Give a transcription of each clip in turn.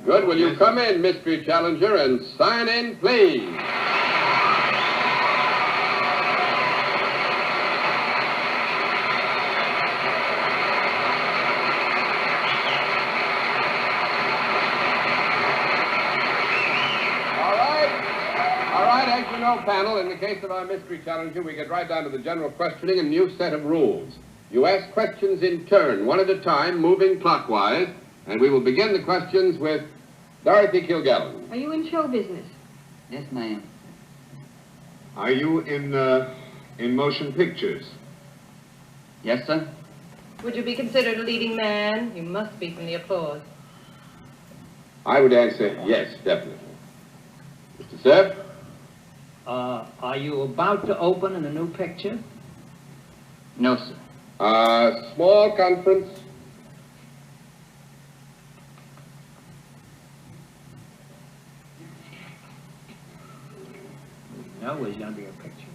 Good. Will you come in, mystery challenger, and sign in, please? As you know, panel, in the case of our mystery challenger, we get right down to the general questioning and a new set of rules. You ask questions in turn, one at a time, moving clockwise, and we will begin the questions with Dorothy Kilgallen. Are you in show business? Yes, ma'am. Are you in motion pictures? Yes, sir. Would you be considered a leading man? You must be from the applause. I would answer yes, definitely. Mr. Cerf? Are you about to open in a new picture? No, sir. Small conference. No, there's going to be a picture.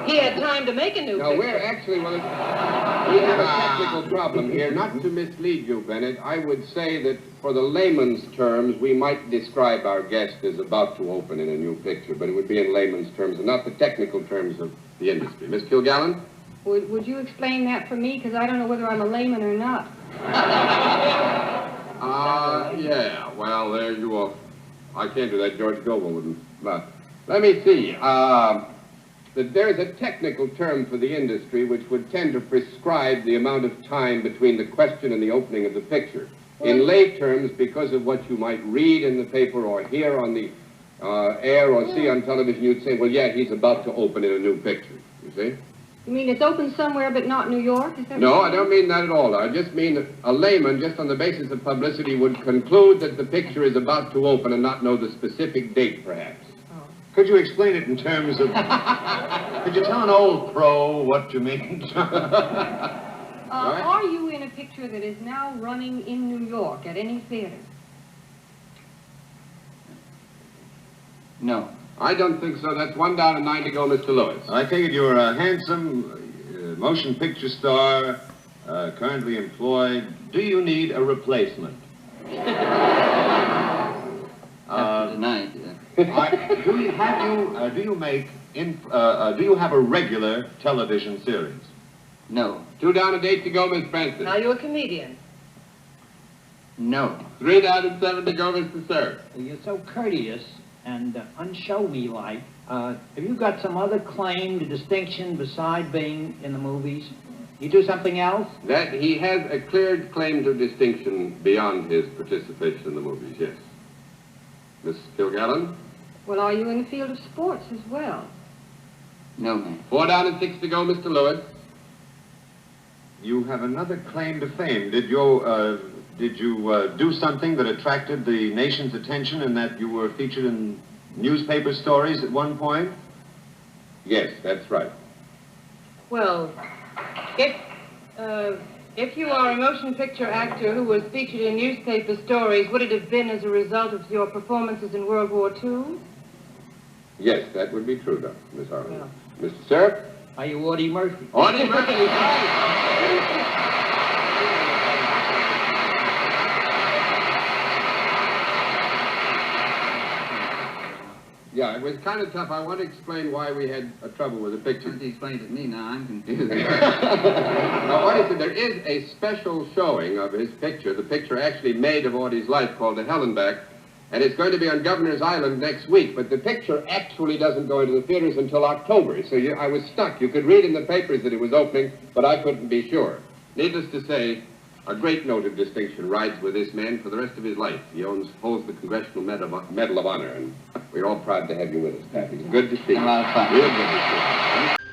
He had time to make a new No, picture. we're actually, we have a technical problem here. Not to mislead you, Bennett, I would say that for the layman's terms, we might describe our guest as about to open in a new picture, but it would be in layman's terms and not the technical terms of the industry. Miss Kilgallen? Would you explain that for me? Because I don't know whether I'm a layman or not. Yeah, well, there you are. I can't do that. George Goebel wouldn't. But let me see. That there's a technical term for the industry which would tend to prescribe the amount of time between the question and the opening of the picture. In lay terms, because of what you might read in the paper or hear on the air or see on television, you'd say, well, yeah, he's about to open in a new picture, you see? You mean it's open somewhere but not New York? Is that No, what I don't mean that at all. I just mean that a layman, just on the basis of publicity, would conclude that the picture is about to open and not know the specific date, perhaps. Could you explain it in terms of... Could you tell an old pro what you mean? Are you in a picture that is now running in New York at any theater? No. I don't think so. That's 1 down and 9 to go, Mr. Lewis. I take it you're a handsome motion picture star, currently employed. Do you need a replacement? Tonight. Do you have a regular television series? No. 2 down and 8 to go, Miss Francis. Are you a comedian? No. 3 down and 7 to go, Mr. Cerf. You're so courteous and unshow-me-like. Have you got some other claim to distinction beside being in the movies? You do something else? That he has a clear claim to distinction beyond his participation in the movies, yes. Miss Kilgallen? Well, are you in the field of sports as well? No, ma'am. 4 down and 6 to go, Mr. Lewis. You have another claim to fame. Did you do something that attracted the nation's attention and that you were featured in newspaper stories at one point? Yes, that's right. Well, if you are a motion picture actor who was featured in newspaper stories, would it have been as a result of your performances in World War II? Yes, that would be true, Dr. Miss Harlan. Yeah. Mr. Cerf? Are you Audie Murphy? Audie Murphy is right. Yeah, it was kind of tough. I want to explain why we had a trouble with the picture. Don't explain it to me now. I'm confused. Now, what is it? There is a special showing of his picture, the picture actually made of Audie's life, called The Hellenbeck, and it's going to be on Governor's Island next week, but the picture actually doesn't go into the theaters until October, so I was stuck. You could read in the papers that it was opening, but I couldn't be sure. Needless to say, a great note of distinction rides with this man for the rest of his life. He holds the Congressional Medal of Honor, and we're all proud to have you with us, Pat. It's good to see you. A lot of fun. Real good to see you.